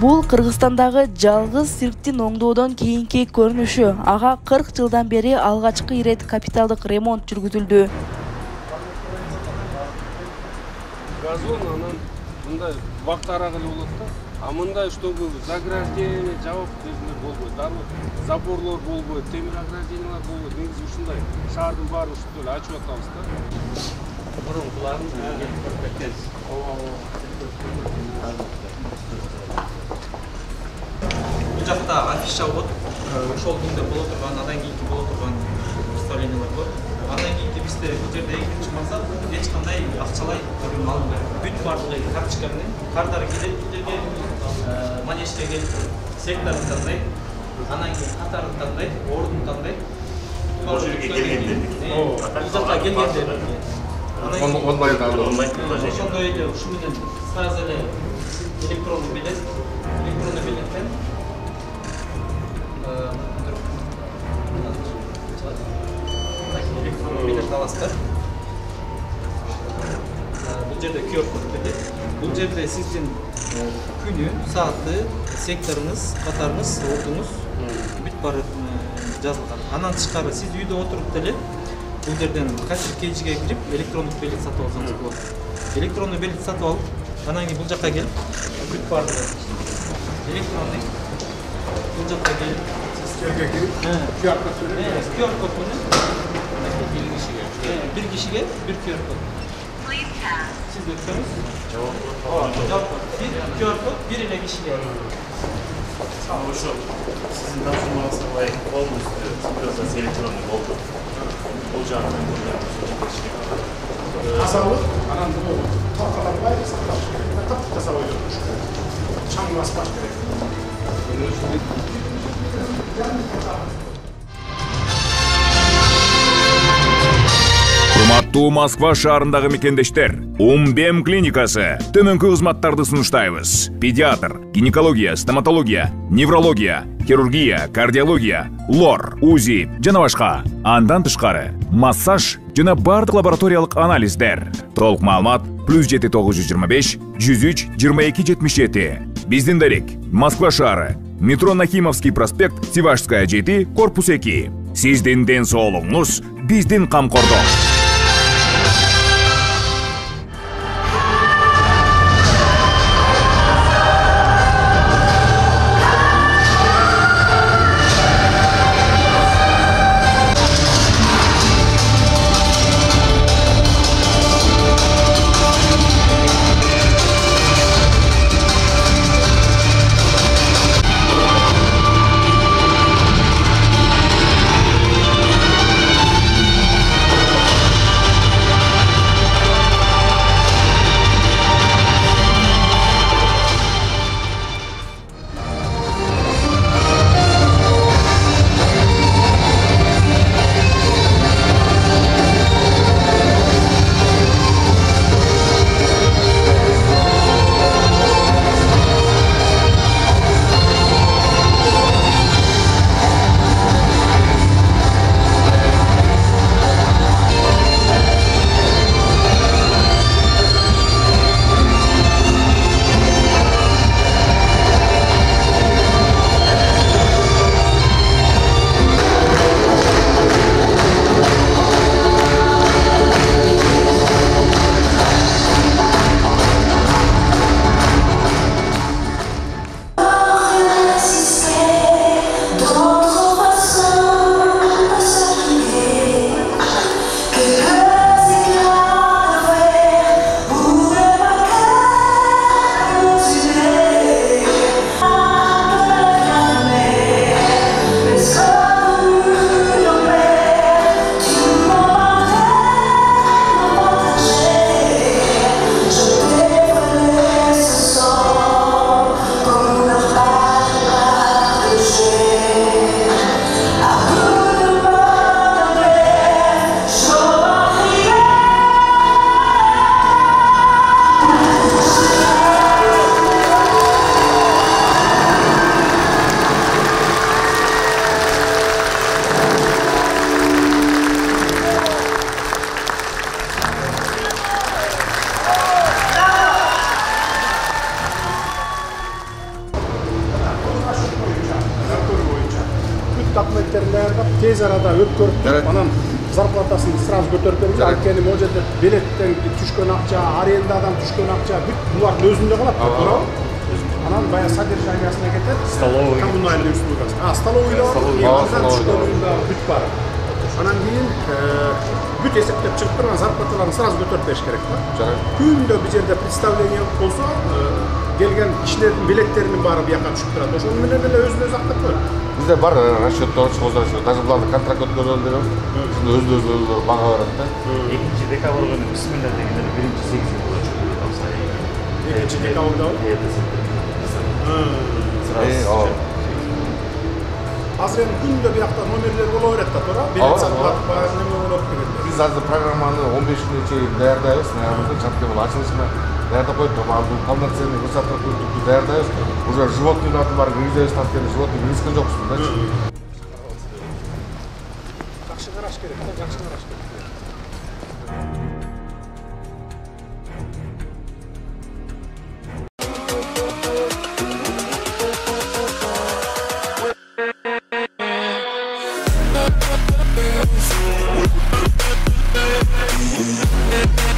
Бул Кыргызстандагы жалгыз цирктин оңдоодон кийинки көрүнүшү. Ага 40 жылдан бери алгачкы ирет капиталдык ремонт жүргүзүлдү. Газон анан мындай бактарак эле болот да. А мындай чтобы заграждение жабып өзүнө болбойт. Дагы заборлор болбойт, темир ограждениялар болбойт. Негизи ушундай шаардын баарын ушинтип эле ачып атабыз да. Мурункуларын келип көрүп кеткенбиз. Бул жакта афиша болот. Ошол күндө боло турган, андан кийинки боло турган представлениялар бар. Андан кийинки бизде бул жерде экинчи максат эч кандай акчалай төлөм алынбайт. Бүт баардыгы карточка менен кардар келет, манежге келип, секторун тандайт, анан кийин катарын тандайт, ордун тандайт. Бул жерге келгенде, бул жакка келгенде онлайн ошондой эле ушу менен сразу эле электрондук билеттен электрондук билет аласыздар. Бул жерде QR код келет. Бул жерде сиздин күнү, сааты, секторуңуз, катарыңыз, ордуңуз бүт баары жазылган. Анан тышкары сиз үйдө отуруп деле бул жерден кайсы кейжиге кирип электрондук билет сатып алсаңыз болот. Электрондук билет сатып алып, анан кийин бул жакка келип бүт баардыгы электрондук бул жакка келип сиз жерге кирип QR код менен bir kişiye bir QR kod. Siz ötseniz? Cevap kod. Bir QR kod bir ile kişiye. Ama şu sizin danışmanınızda layık olmuş biraz da elektronik oldu. Olacağını ben burada tasavvur, anandığım tahtalar var ya, tatlı tasavvur ediyormuş. Çamlas baş gerek. Урматтуу Москва шаарындагы мекендештер, Умбем клиникасы төмөнкү кызматтарды сунуштайбыз. Педиатр, гинекология, стоматология, неврология, хирургия, кардиология, лор, УЗИ жана башка. Андан тышкары массаж жана бардык лабораториялык анализдер. Толук маалымат +7 925 103 22 77. Биздин дарек Москва шаары, метро Нахимовский проспект, Севашская 7, корпус 2. Сиздин ден соолугуңуз биздин камкордо. документтерин даярдап тез арада өткөрүп анан зарплатасын сразу көтөрүп бериңиз. Анткени могу жерде билеттен түшкөн акча, арендадан түшкөн акча бүт булардын өзүндө калат, туурабы? Анан баягы содержаниясына кетет. Столовый. Коммунальный услугасы. Столовыйда андан түшкөнүндө бүт бар. Анан кийин бүт эсептеп чыгып турган зарплаталарын сразу көтөрүп бериш керек да. Күндө бул жерде представление болсо, келген кишилердин билеттеринин баары бияка түшүп турат. Ошону менен эле өзүн өзү актап коет. Bizde var расчеттор, даже буларды контракт өткөрүп беребиз. Өзү бага барат да. 2 декабрь күнү бисмилла дегенде 1-8 болот. 2 декабрда. Азыр эми күндө биякта номерлер боло берет да, туура? Билет сатылат, баягы неме болот дегенде. Биз азыр программаны 15 күнү чейин даярдайбыз. Ноябрда чатка бул ачылышына даярдап койдук. Бул полноценный высотка даярдайбыз. Уже животныйларды бар киргизебиз, анткени животный киргизген жокпуз да. Жакшы караш керек да, жакшы караш керек. We'll be right back.